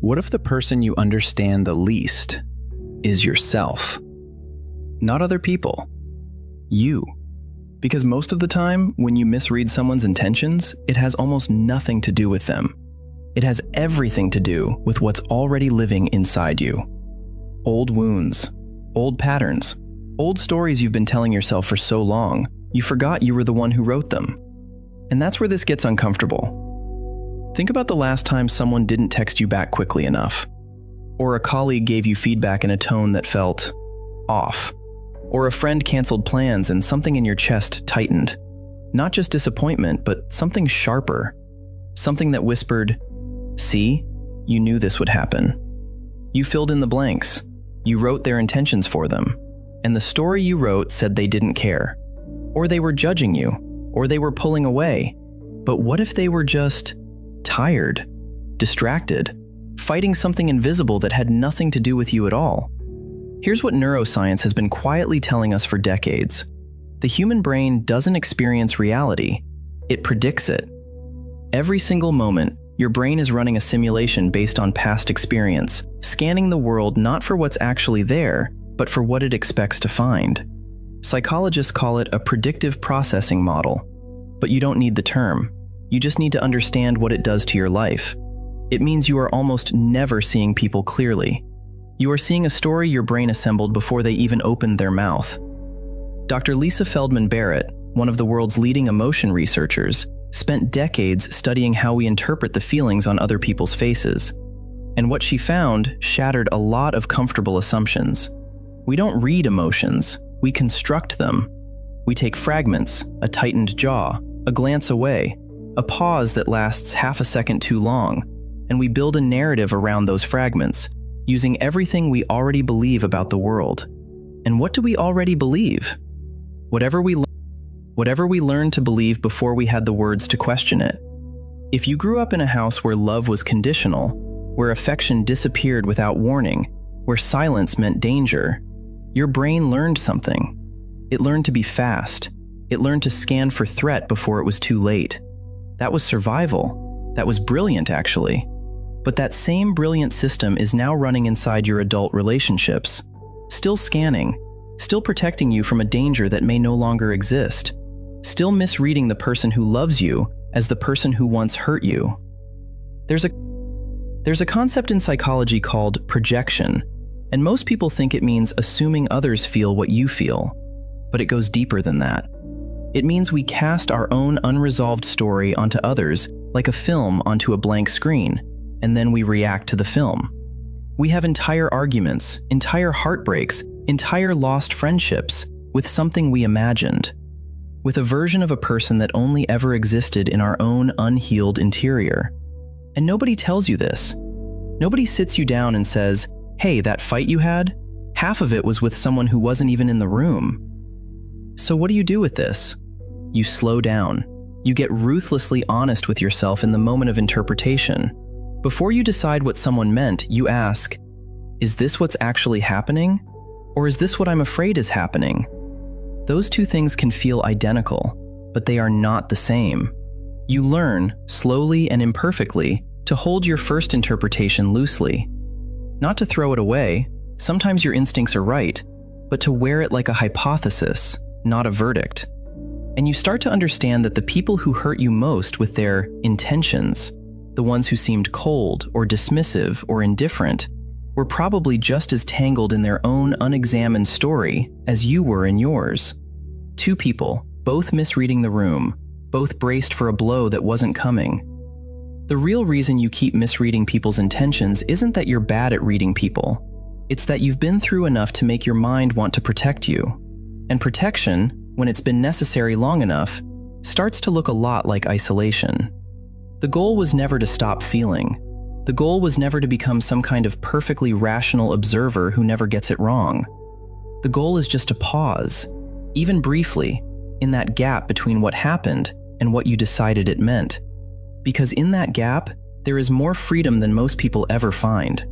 What if the person you understand the least is yourself? Not other people. You. Because most of the time, when you misread someone's intentions, it has almost nothing to do with them. It has everything to do with what's already living inside you. Old wounds, old patterns, old stories you've been telling yourself for so long, you forgot you were the one who wrote them. And that's where this gets uncomfortable. Think about the last time someone didn't text you back quickly enough, or a colleague gave you feedback in a tone that felt off, or a friend canceled plans and something in your chest tightened. Not just disappointment, but something sharper, something that whispered, "See, you knew this would happen." You filled in the blanks. You wrote their intentions for them, and the story you wrote said they didn't care, or they were judging you, or they were pulling away. But what if they were just tired, distracted, fighting something invisible that had nothing to do with you at all? Here's what neuroscience has been quietly telling us for decades. The human brain doesn't experience reality, it predicts it. Every single moment, your brain is running a simulation based on past experience, scanning the world not for what's actually there, but for what it expects to find. Psychologists call it a predictive processing model, but you don't need the term. You just need to understand what it does to your life. It means you are almost never seeing people clearly. You are seeing a story your brain assembled before they even opened their mouth. Dr. Lisa Feldman Barrett, one of the world's leading emotion researchers, spent decades studying how we interpret the feelings on other people's faces. And what she found shattered a lot of comfortable assumptions. We don't read emotions, we construct them. We take fragments, a tightened jaw, a glance away, a pause that lasts half a second too long, and we build a narrative around those fragments, using everything we already believe about the world. And what do we already believe? Whatever we learned to believe before we had the words to question it. If you grew up in a house where love was conditional, where affection disappeared without warning, where silence meant danger, your brain learned something. It learned to be fast. It learned to scan for threat before it was too late. That was survival. That was brilliant, actually. But that same brilliant system is now running inside your adult relationships, still scanning, still protecting you from a danger that may no longer exist, still misreading the person who loves you as the person who once hurt you. There's a concept in psychology called projection, and most people think it means assuming others feel what you feel, but it goes deeper than that. It means we cast our own unresolved story onto others like a film onto a blank screen, and then we react to the film. We have entire arguments, entire heartbreaks, entire lost friendships with something we imagined, with a version of a person that only ever existed in our own unhealed interior. And nobody tells you this. Nobody sits you down and says, "Hey, that fight you had, half of it was with someone who wasn't even in the room." So what do you do with this? You slow down. You get ruthlessly honest with yourself in the moment of interpretation. Before you decide what someone meant, you ask, is this what's actually happening? Or is this what I'm afraid is happening? Those two things can feel identical, but they are not the same. You learn, slowly and imperfectly, to hold your first interpretation loosely. Not to throw it away, sometimes your instincts are right, but to wear it like a hypothesis, not a verdict. And you start to understand that the people who hurt you most with their intentions, the ones who seemed cold or dismissive or indifferent, were probably just as tangled in their own unexamined story as you were in yours. Two people, both misreading the room, both braced for a blow that wasn't coming. The real reason you keep misreading people's intentions isn't that you're bad at reading people. It's that you've been through enough to make your mind want to protect you. And protection, when it's been necessary long enough, starts to look a lot like isolation. The goal was never to stop feeling. The goal was never to become some kind of perfectly rational observer who never gets it wrong. The goal is just to pause, even briefly, in that gap between what happened and what you decided it meant. Because in that gap, there is more freedom than most people ever find.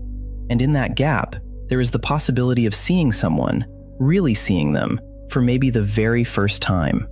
And in that gap, there is the possibility of seeing someone, really seeing them, for maybe the very first time.